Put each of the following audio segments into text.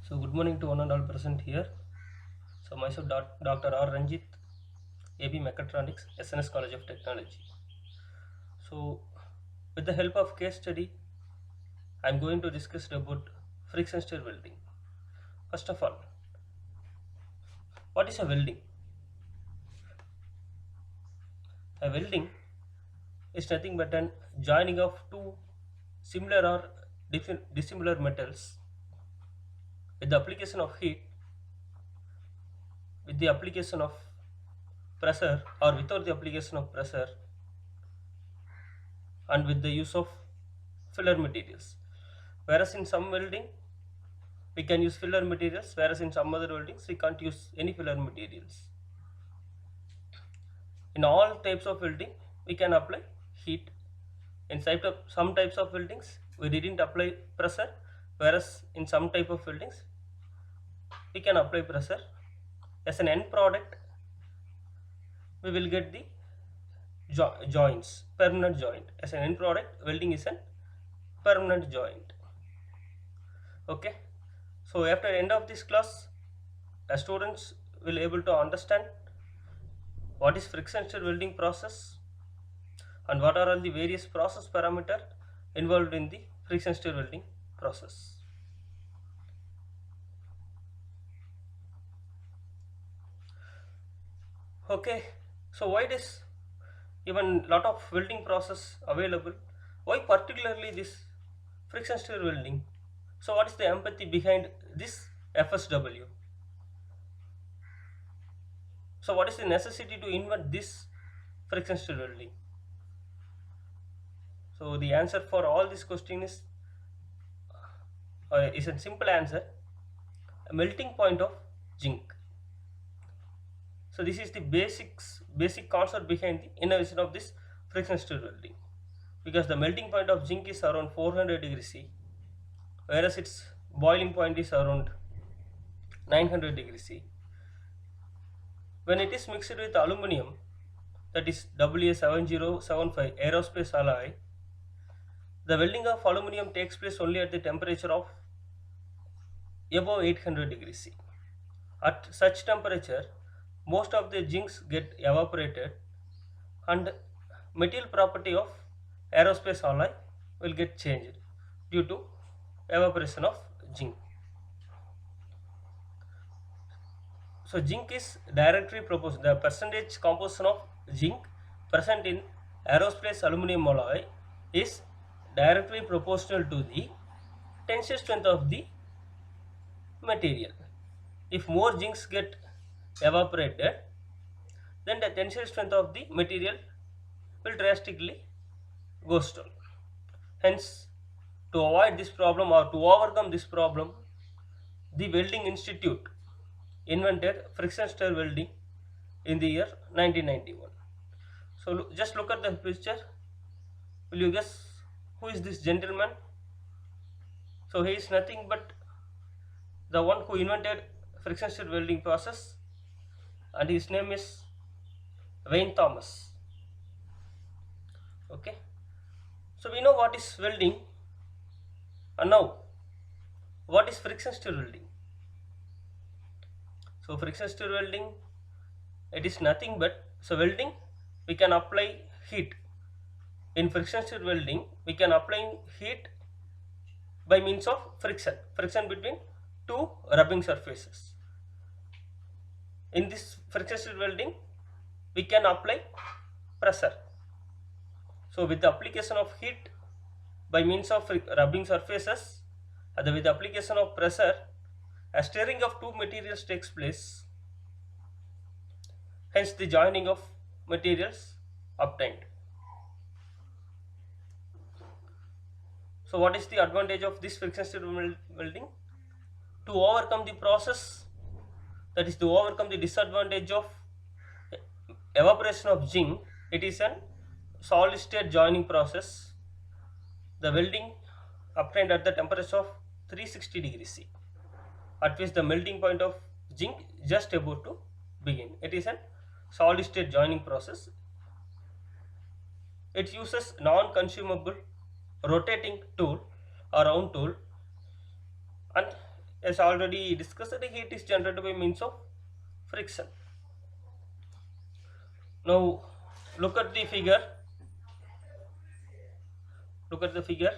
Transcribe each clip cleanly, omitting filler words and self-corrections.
So good morning to one and all present here. So myself Dr. R. Ranjit, AB Mechatronics, SNS College of Technology. So with the help of case study, I am going to discuss about friction stir welding. First of all, what is a welding? A welding is nothing but an joining of two similar or dissimilar metals with the application of heat, with the application of pressure or without the application of pressure, and with the use of filler materials. Whereas in some welding we can use filler materials, whereas in some other weldings we can't use any filler materials. In all types of welding we can apply heat. In some types of weldings we didn't apply pressure, whereas in some type of weldings we can apply pressure. As an end product we will get the joints, permanent joint. As an end product, welding is a permanent joint. Okay, so after end of this class, students will able to understand what is friction stir welding process and what are all the various process parameter involved in the friction stir welding process. Okay, so why this even lot of welding process available? Why particularly this friction stir welding? So what is the empathy behind this FSW? So what is the necessity to invent this friction stir welding? So the answer for all this question is a simple answer: a melting point of zinc. So this is the basic concept behind the innovation of this friction stir welding, because the melting point of zinc is around 400 degrees C, whereas its boiling point is around 900 degrees C. When it is mixed with aluminum, that is WA7075 aerospace alloy, the welding of aluminum takes place only at the temperature of above 800 degrees C. At such temperature, most of the zincs get evaporated and material property of aerospace alloy will get changed due to evaporation of zinc. So zinc is directly proportional. The percentage composition of zinc present in aerospace aluminum alloy is directly proportional to the tensile strength of the material. If more zincs get evaporated, then the tensile strength of the material will drastically goes down. Hence, to avoid this problem or to overcome this problem, the Welding Institute invented friction stir welding in the year 1991. So just look at the picture. Will you guess who is this gentleman? So he is nothing but the one who invented friction stir welding process, and his name is Wayne Thomas. Okay, so we know what is welding, and now what is friction stir welding? So friction stir welding, it is nothing but, so welding we can apply heat. In friction stir welding we can apply heat by means of friction between two rubbing surfaces. In this friction stir welding we can apply pressure. So with the application of heat by means of rubbing surfaces, with the application of pressure, a stirring of two materials takes place. Hence the joining of materials obtained. So what is the advantage of this friction stir welding? To overcome the process, that is to overcome the disadvantage of evaporation of zinc, it is an solid state joining process. The welding obtained at the temperature of 360 degrees C, at which the melting point of zinc just about to begin. It is a solid state joining process. It uses non-consumable rotating tool or round tool, and as already discussed, the heat is generated by means of friction. Now look at the figure. Look at the figure.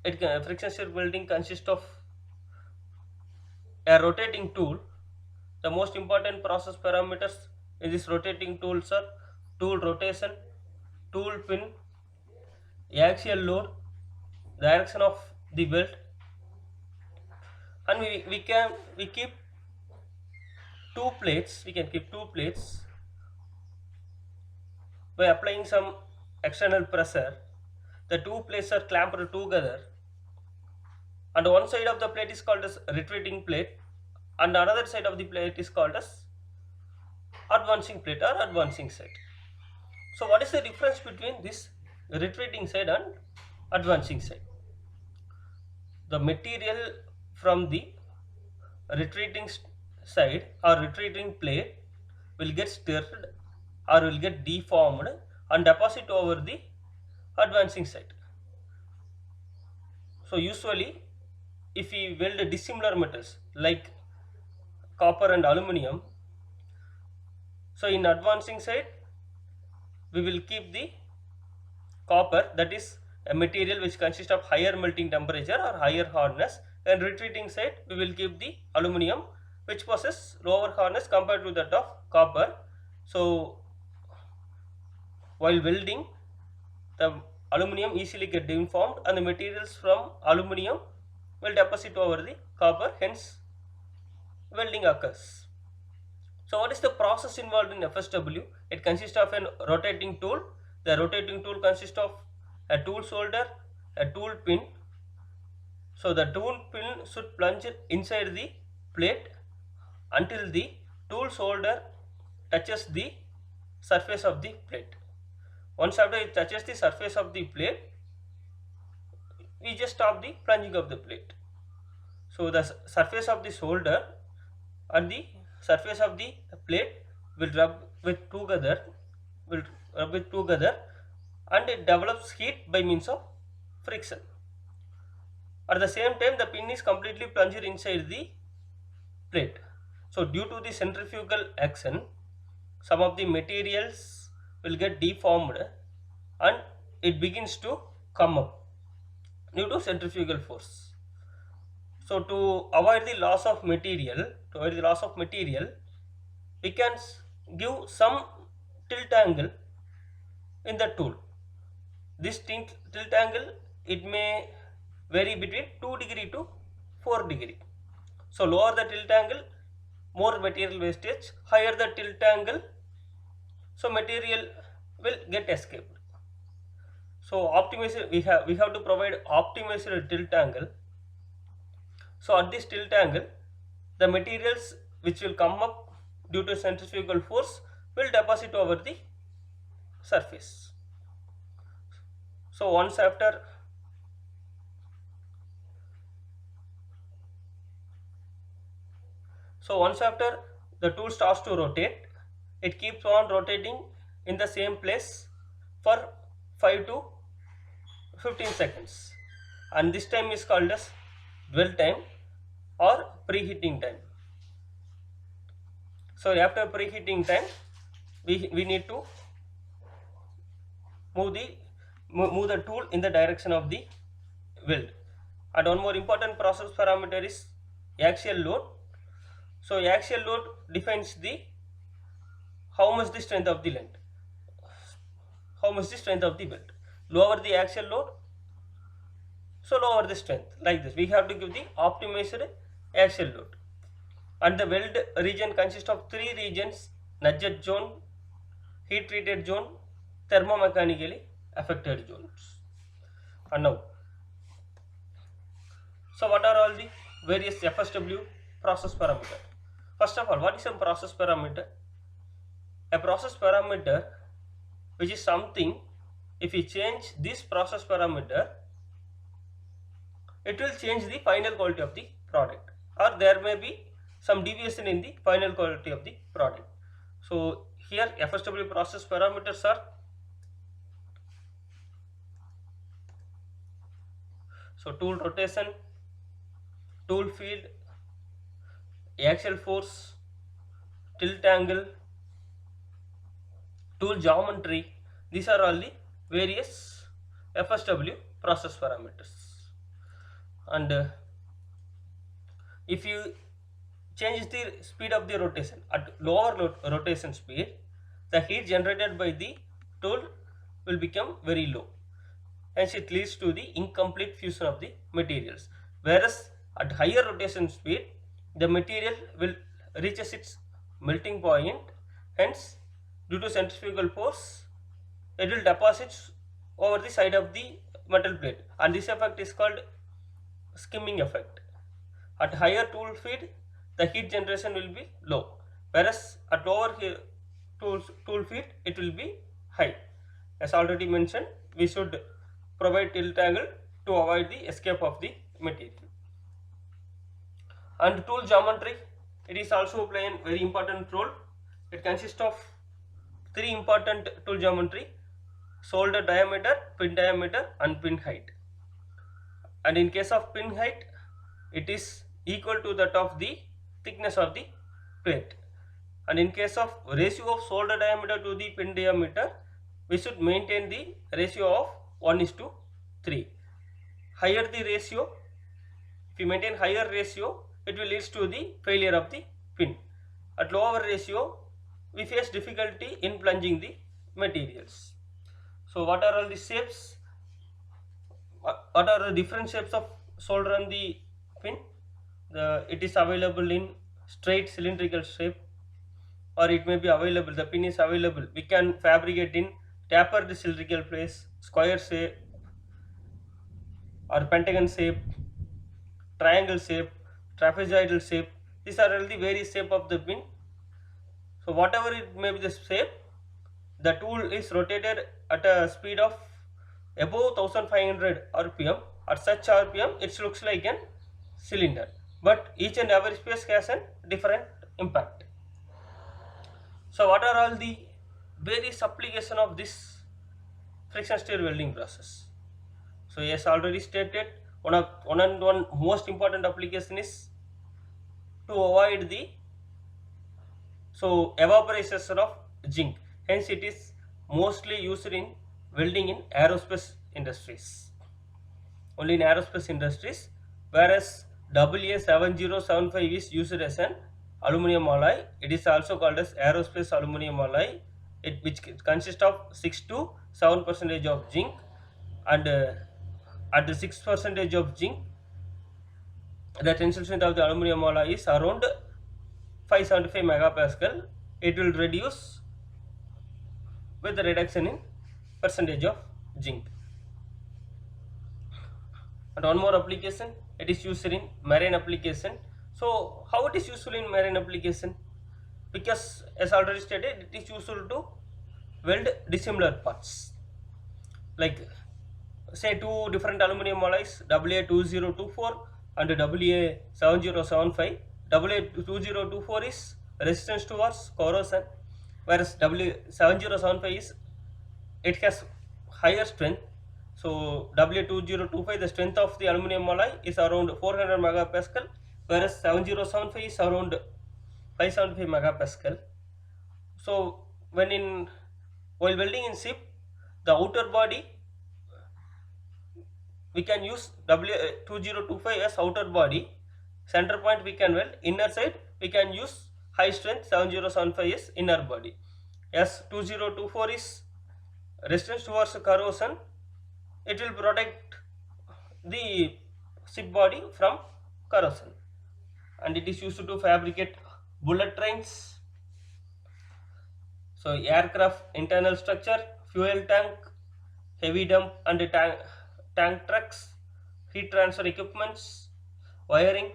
Friction stir welding consists of a rotating tool. The most important process parameters in this rotating tools are tool rotation, tool pin, axial load, direction of the belt, and we keep two plates. We can keep two plates by applying some external pressure. The two plates are clamped together, and one side of the plate is called as retreating plate, and another side of the plate is called as advancing plate or advancing side. So what is the difference between this retreating side and advancing side? The material from the retreating side or retreating plate will get stirred or will get deformed and deposit over the advancing side. So usually if we weld dissimilar metals like copper and aluminum, so in advancing side we will keep the copper, that is a material which consists of higher melting temperature or higher hardness, and retreating side we will keep the aluminum which possesses lower hardness compared to that of copper. So while welding, the aluminum easily get deformed and the materials from aluminum will deposit over the copper, hence welding occurs. So what is the process involved in FSW? It consists of a rotating tool. The rotating tool consists of a tool solder, a tool pin. So the tool pin should plunge inside the plate until the tool solder touches the surface of the plate. Once after it touches the surface of the plate, we just stop the plunging of the plate. So the surface of the solder and the surface of the plate will rub with together, and it develops heat by means of friction. At the same time, the pin is completely plunged inside the plate. So due to the centrifugal action, some of the materials will get deformed and it begins to come up due to centrifugal force. So to avoid the loss of material, we can give some tilt angle in the tool. This tilt angle, it may vary between 2 degree to 4 degree. So lower the tilt angle, more material wastage. Higher the tilt angle, so material will get escaped. So optimized, we have to provide optimized tilt angle. So at this tilt angle, the materials which will come up due to centrifugal force will deposit over the surface. So once after the tool starts to rotate, it keeps on rotating in the same place for 5 to 15 seconds, and this time is called as dwell time or preheating time. So after preheating time, we need to move the tool in the direction of the weld. And one more important process parameter is axial load. So axial load defines how much the strength of the belt. Lower the axial load, so lower the strength. Like this, we have to give the optimized axial load. And the weld region consists of 3 regions: nudged zone, heat treated zone, thermomechanically affected zones. And now, so what are all the various FSW process parameter? First of all, what is a process parameter? A process parameter, which is something, if we change this process parameter, it will change the final quality of the product, or there may be some deviation in the final quality of the product. So here FSW process parameters are: so tool rotation, tool field, axial force, tilt angle, tool geometry. These are all the various FSW process parameters. And if you change the speed of the rotation at lower rotation speed, the heat generated by the tool will become very low. Hence, it leads to the incomplete fusion of the materials. Whereas at higher rotation speed, the material will reaches its melting point. Hence, due to centrifugal force, it will deposit over the side of the metal plate, and this effect is called skimming effect. At higher tool feed, the heat generation will be low, whereas at lower tool feed, it will be high. As already mentioned, we should provide tilt angle to avoid the escape of the material. And tool geometry, it is also playing a very important role. It consists of three important tool geometry: shoulder diameter, pin diameter, and pin height. And in case of pin height, it is equal to that of the thickness of the plate. And in case of ratio of shoulder diameter to the pin diameter, we should maintain the ratio of 1:3. Higher the ratio, if you maintain higher ratio, it will lead to the failure of the pin. At lower ratio, we face difficulty in plunging the materials. So what are all the shapes? What are the different shapes of solder on the pin? It is available in straight cylindrical shape, or it may be available, the pin is available. We can fabricate in tapered cylindrical place, square shape, or pentagon shape, triangle shape, trapezoidal shape. These are all the various shape of the pin. So whatever it may be the shape, the tool is rotated at a speed of above 1500 rpm. At such rpm, it looks like an cylinder, but each and every space has a different impact. So what are all the various application of this friction stir welding process? So as already stated, one most important application is to avoid the evaporation of zinc. Hence, it is mostly used in welding in aerospace industries. Only in aerospace industries, whereas WA7075 is used as an aluminum alloy. It is also called as aerospace aluminum alloy, which consists of 6 to 7% of zinc, and at the 6% of zinc, the tensile strength of the aluminum alloy is around 575 megapascal. It will reduce with the reduction in percentage of zinc. And one more application, it is used in marine application. So how it is useful in marine application? Because as already stated, it is useful to weld dissimilar parts, like say two different aluminum alloys, WA2024 and WA7075. WA2024 is resistance towards corrosion, whereas W7075 is, it has higher strength. So WA2025, the strength of the aluminum alloy is around 400 megapascal, whereas 7075 is around 575 megapascal. So while welding in ship, the outer body, we can use W2025 as outer body, center point we can weld, inner side we can use high strength 7075 as inner body. As 2024 is resistance towards corrosion, it will protect the ship body from corrosion, and it is used to fabricate bullet trains, so aircraft internal structure, fuel tank, heavy dump and tank trucks, heat transfer equipments, wiring,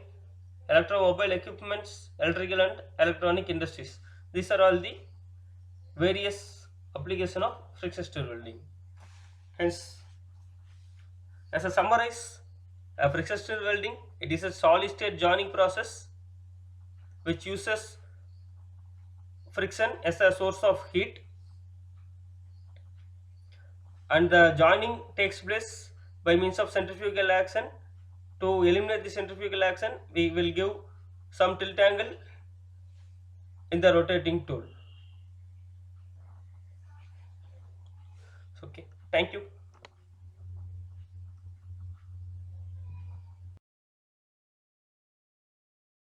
electromobile equipments, electrical and electronic industries. These are all the various application of friction stir welding. Hence, as a summarize, friction stir welding, it is a solid state joining process which uses friction as a source of heat, and the joining takes place by means of centrifugal action To eliminate the centrifugal action, we will give some tilt angle in the rotating tool. Okay, thank you.